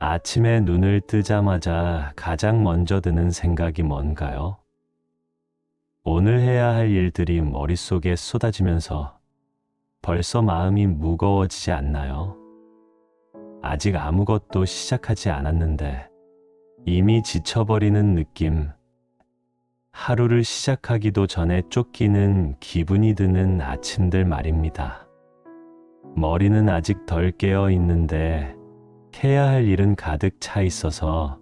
아침에 눈을 뜨자마자 가장 먼저 드는 생각이 뭔가요? 오늘 해야 할 일들이 머릿속에 쏟아지면서 벌써 마음이 무거워지지 않나요? 아직 아무것도 시작하지 않았는데 이미 지쳐버리는 느낌. 하루를 시작하기도 전에 쫓기는 기분이 드는 아침들 말입니다. 머리는 아직 덜 깨어 있는데 해야 할 일은 가득 차 있어서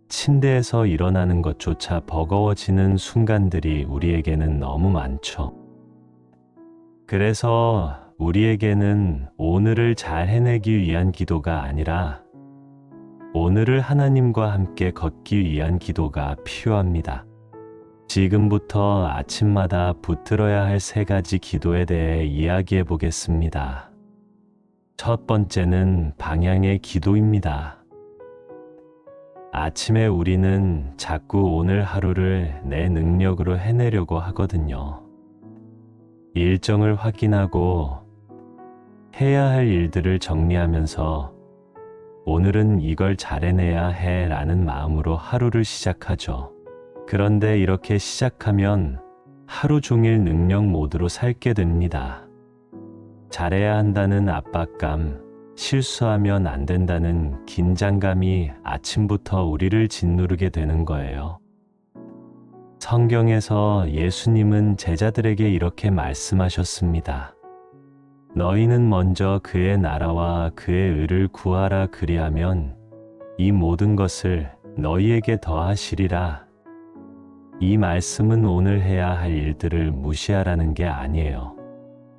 침대에서 일어나는 것조차 버거워지는 순간들이 우리에게는 너무 많죠. 그래서 우리에게는 오늘을 잘 해내기 위한 기도가 아니라 오늘을 하나님과 함께 걷기 위한 기도가 필요합니다. 지금부터 아침마다 붙들어야 할 3가지 기도에 대해 이야기해 보겠습니다. 첫 번째는 방향의 기도입니다. 아침에 우리는 자꾸 오늘 하루를 내 능력으로 해내려고 하거든요. 일정을 확인하고 해야 할 일들을 정리하면서 오늘은 이걸 잘해내야 해 라는 마음으로 하루를 시작하죠. 그런데 이렇게 시작하면 하루 종일 능력 모드로 살게 됩니다. 잘해야 한다는 압박감, 실수하면 안 된다는 긴장감이 아침부터 우리를 짓누르게 되는 거예요. 성경에서 예수님은 제자들에게 이렇게 말씀하셨습니다. 너희는 먼저 그의 나라와 그의 의를 구하라 그리하면 이 모든 것을 너희에게 더하시리라. 이 말씀은 오늘 해야 할 일들을 무시하라는 게 아니에요.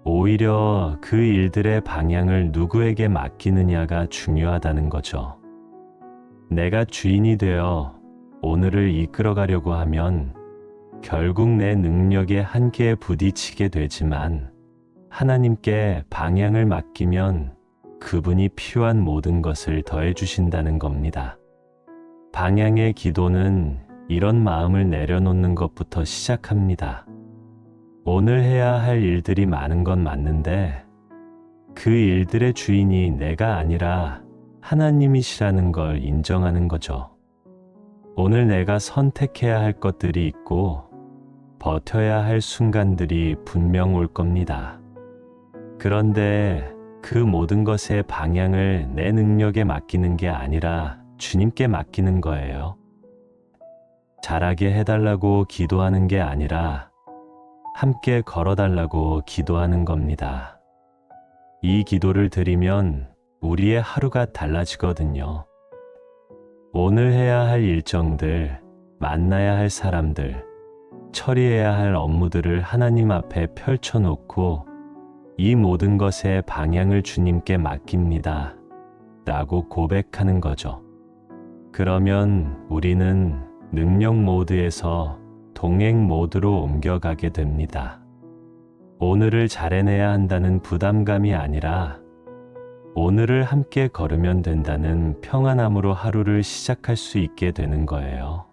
오히려 그 일들의 방향을 누구에게 맡기느냐가 중요하다는 거죠. 내가 주인이 되어 오늘을 이끌어가려고 하면 결국 내 능력의 한계에 부딪히게 되지만 하나님께 방향을 맡기면 그분이 필요한 모든 것을 더해 주신다는 겁니다. 방향의 기도는 이런 마음을 내려놓는 것부터 시작합니다. 오늘 해야 할 일들이 많은 건 맞는데 그 일들의 주인이 내가 아니라 하나님이시라는 걸 인정하는 거죠. 오늘 내가 선택해야 할 것들이 있고 버텨야 할 순간들이 분명 올 겁니다. 그런데 그 모든 것의 방향을 내 능력에 맡기는 게 아니라 주님께 맡기는 거예요. 잘하게 해달라고 기도하는 게 아니라 함께 걸어달라고 기도하는 겁니다. 이 기도를 드리면 우리의 하루가 달라지거든요. 오늘 해야 할 일정들, 만나야 할 사람들, 처리해야 할 업무들을 하나님 앞에 펼쳐놓고 이 모든 것의 방향을 주님께 맡깁니다. 라고 고백하는 거죠. 그러면 우리는 능력 모드에서 동행 모드로 옮겨가게 됩니다. 오늘을 잘해내야 한다는 부담감이 아니라 오늘을 함께 걸으면 된다는 평안함으로 하루를 시작할 수 있게 되는 거예요.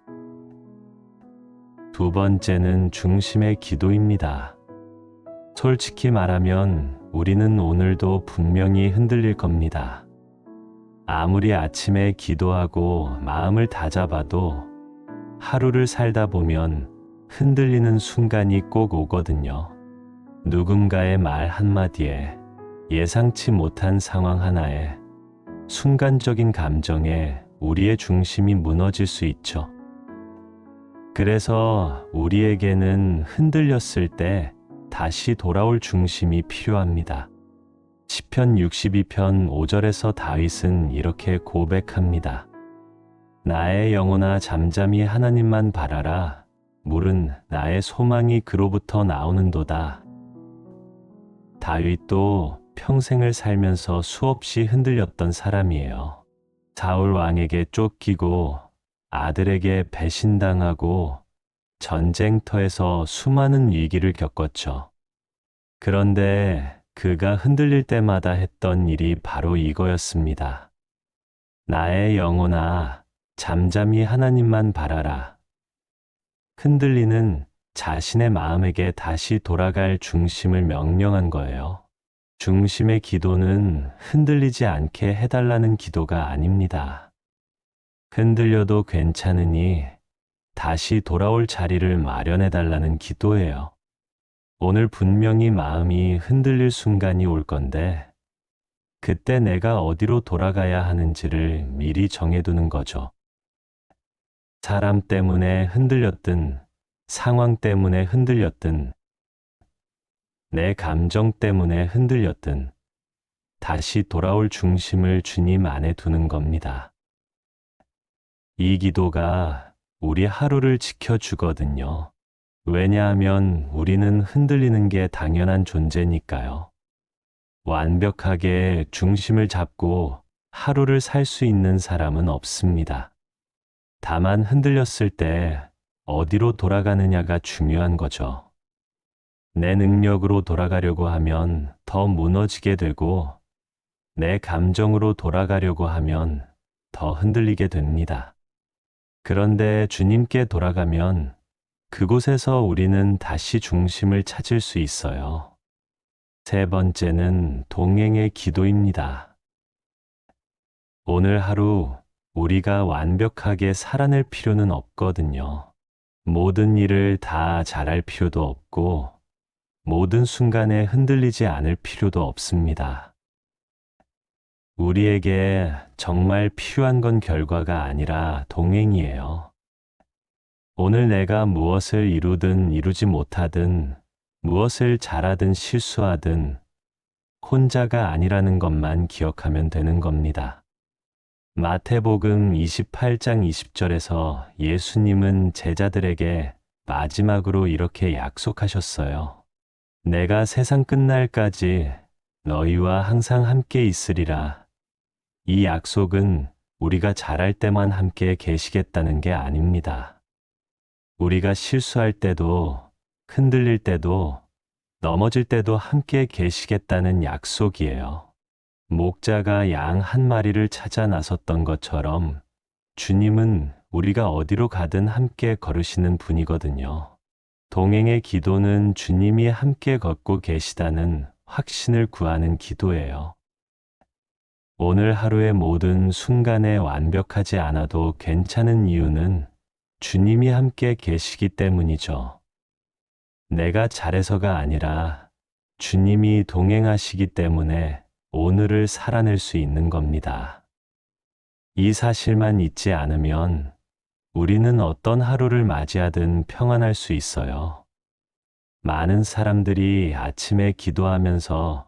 두 번째는 중심의 기도입니다. 솔직히 말하면 우리는 오늘도 분명히 흔들릴 겁니다. 아무리 아침에 기도하고 마음을 다잡아도 하루를 살다 보면 흔들리는 순간이 꼭 오거든요. 누군가의 말 한마디에, 예상치 못한 상황 하나에, 순간적인 감정에 우리의 중심이 무너질 수 있죠. 그래서 우리에게는 흔들렸을 때 다시 돌아올 중심이 필요합니다. 시편 62편 5절에서 다윗은 이렇게 고백합니다. 나의 영혼아 잠잠히 하나님만 바라라. 물은 나의 소망이 그로부터 나오는도다. 다윗도 평생을 살면서 수없이 흔들렸던 사람이에요. 사울 왕에게 쫓기고 아들에게 배신당하고 전쟁터에서 수많은 위기를 겪었죠. 그런데 그가 흔들릴 때마다 했던 일이 바로 이거였습니다. 나의 영혼아, 잠잠히 하나님만 바라라. 흔들리는 자신의 마음에게 다시 돌아갈 중심을 명령한 거예요. 중심의 기도는 흔들리지 않게 해달라는 기도가 아닙니다. 흔들려도 괜찮으니 다시 돌아올 자리를 마련해달라는 기도예요. 오늘 분명히 마음이 흔들릴 순간이 올 건데, 그때 내가 어디로 돌아가야 하는지를 미리 정해두는 거죠. 사람 때문에 흔들렸든, 상황 때문에 흔들렸든, 내 감정 때문에 흔들렸든, 다시 돌아올 중심을 주님 안에 두는 겁니다. 이 기도가 우리 하루를 지켜주거든요. 왜냐하면 우리는 흔들리는 게 당연한 존재니까요. 완벽하게 중심을 잡고 하루를 살 수 있는 사람은 없습니다. 다만 흔들렸을 때 어디로 돌아가느냐가 중요한 거죠. 내 능력으로 돌아가려고 하면 더 무너지게 되고, 내 감정으로 돌아가려고 하면 더 흔들리게 됩니다. 그런데 주님께 돌아가면 그곳에서 우리는 다시 중심을 찾을 수 있어요. 세 번째는 동행의 기도입니다. 오늘 하루 우리가 완벽하게 살아낼 필요는 없거든요. 모든 일을 다 잘할 필요도 없고, 모든 순간에 흔들리지 않을 필요도 없습니다. 우리에게 정말 필요한 건 결과가 아니라 동행이에요. 오늘 내가 무엇을 이루든 이루지 못하든, 무엇을 잘하든 실수하든, 혼자가 아니라는 것만 기억하면 되는 겁니다. 마태복음 28장 20절에서 예수님은 제자들에게 마지막으로 이렇게 약속하셨어요. 내가 세상 끝날까지 너희와 항상 함께 있으리라. 이 약속은 우리가 잘할 때만 함께 계시겠다는 게 아닙니다. 우리가 실수할 때도, 흔들릴 때도, 넘어질 때도 함께 계시겠다는 약속이에요. 목자가 양 한 마리를 찾아 나섰던 것처럼 주님은 우리가 어디로 가든 함께 걸으시는 분이거든요. 동행의 기도는 주님이 함께 걷고 계시다는 확신을 구하는 기도예요. 오늘 하루의 모든 순간에 완벽하지 않아도 괜찮은 이유는 주님이 함께 계시기 때문이죠. 내가 잘해서가 아니라 주님이 동행하시기 때문에 오늘을 살아낼 수 있는 겁니다. 이 사실만 잊지 않으면 우리는 어떤 하루를 맞이하든 평안할 수 있어요. 많은 사람들이 아침에 기도하면서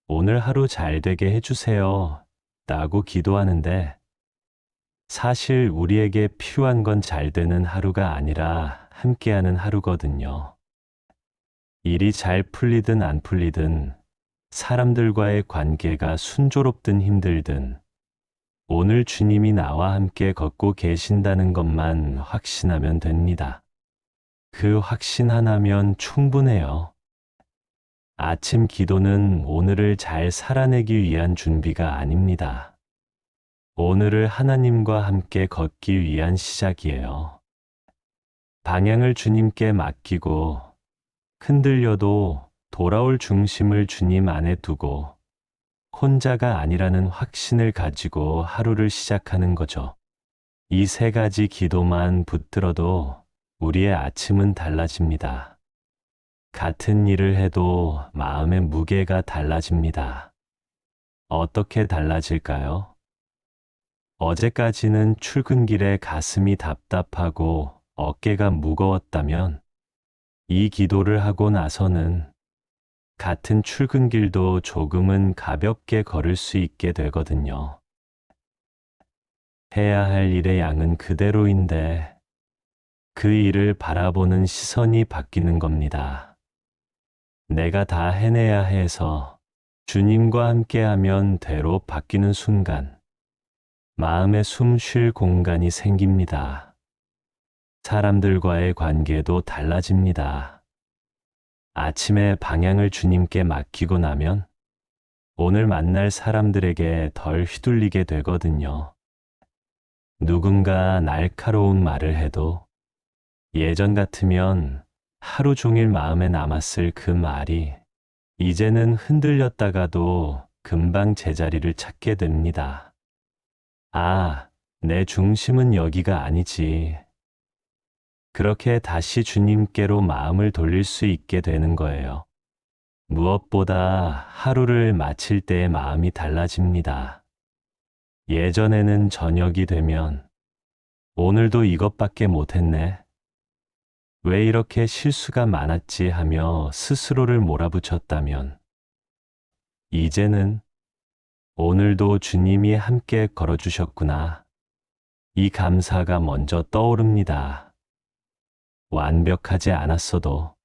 오늘 하루 잘 되게 해주세요 라고 기도하는데, 사실 우리에게 필요한 건 잘 되는 하루가 아니라 함께하는 하루거든요. 일이 잘 풀리든 안 풀리든, 사람들과의 관계가 순조롭든 힘들든, 오늘 주님이 나와 함께 걷고 계신다는 것만 확신하면 됩니다. 그 확신 하나면 충분해요. 아침 기도는 오늘을 잘 살아내기 위한 준비가 아닙니다. 오늘을 하나님과 함께 걷기 위한 시작이에요. 방향을 주님께 맡기고, 흔들려도 돌아올 중심을 주님 안에 두고, 혼자가 아니라는 확신을 가지고 하루를 시작하는 거죠. 이 세 가지 기도만 붙들어도 우리의 아침은 달라집니다. 같은 일을 해도 마음의 무게가 달라집니다. 어떻게 달라질까요? 어제까지는 출근길에 가슴이 답답하고 어깨가 무거웠다면, 이 기도를 하고 나서는 같은 출근길도 조금은 가볍게 걸을 수 있게 되거든요. 해야 할 일의 양은 그대로인데 그 일을 바라보는 시선이 바뀌는 겁니다. 내가 다 해내야 해서 주님과 함께하면 대로 바뀌는 순간, 마음에 숨 쉴 공간이 생깁니다. 사람들과의 관계도 달라집니다. 아침에 방향을 주님께 맡기고 나면 오늘 만날 사람들에게 덜 휘둘리게 되거든요. 누군가 날카로운 말을 해도 예전 같으면 하루 종일 마음에 남았을 그 말이 이제는 흔들렸다가도 금방 제자리를 찾게 됩니다. 아, 내 중심은 여기가 아니지. 그렇게 다시 주님께로 마음을 돌릴 수 있게 되는 거예요. 무엇보다 하루를 마칠 때의 마음이 달라집니다. 예전에는 저녁이 되면 오늘도 이것밖에 못했네. 왜 이렇게 실수가 많았지 하며 스스로를 몰아붙였다면 이제는 오늘도 주님이 함께 걸어주셨구나. 이 감사가 먼저 떠오릅니다. 완벽하지 않았어도,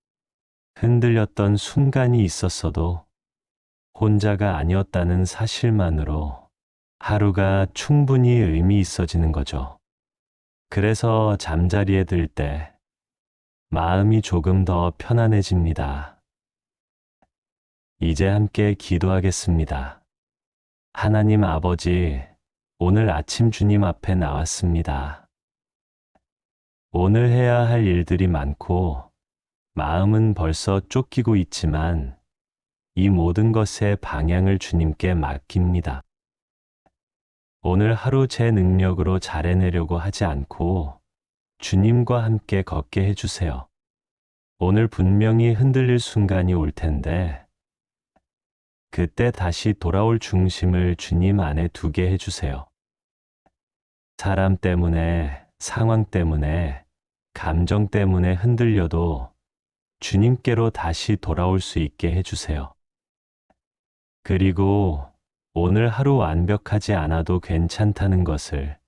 흔들렸던 순간이 있었어도, 혼자가 아니었다는 사실만으로 하루가 충분히 의미 있어지는 거죠. 그래서 잠자리에 들 때 마음이 조금 더 편안해집니다. 이제 함께 기도하겠습니다. 하나님 아버지, 오늘 아침 주님 앞에 나왔습니다. 오늘 해야 할 일들이 많고 마음은 벌써 쫓기고 있지만 이 모든 것의 방향을 주님께 맡깁니다. 오늘 하루 제 능력으로 잘해내려고 하지 않고 주님과 함께 걷게 해주세요. 오늘 분명히 흔들릴 순간이 올 텐데 그때 다시 돌아올 중심을 주님 안에 두게 해주세요. 사람 때문에, 상황 때문에, 감정 때문에 흔들려도 주님께로 다시 돌아올 수 있게 해주세요. 그리고 오늘 하루 완벽하지 않아도 괜찮다는 것을,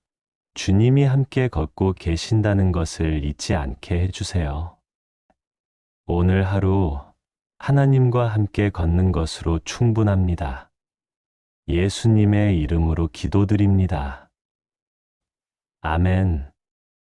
주님이 함께 걷고 계신다는 것을 잊지 않게 해주세요. 오늘 하루 하나님과 함께 걷는 것으로 충분합니다. 예수님의 이름으로 기도드립니다. 아멘.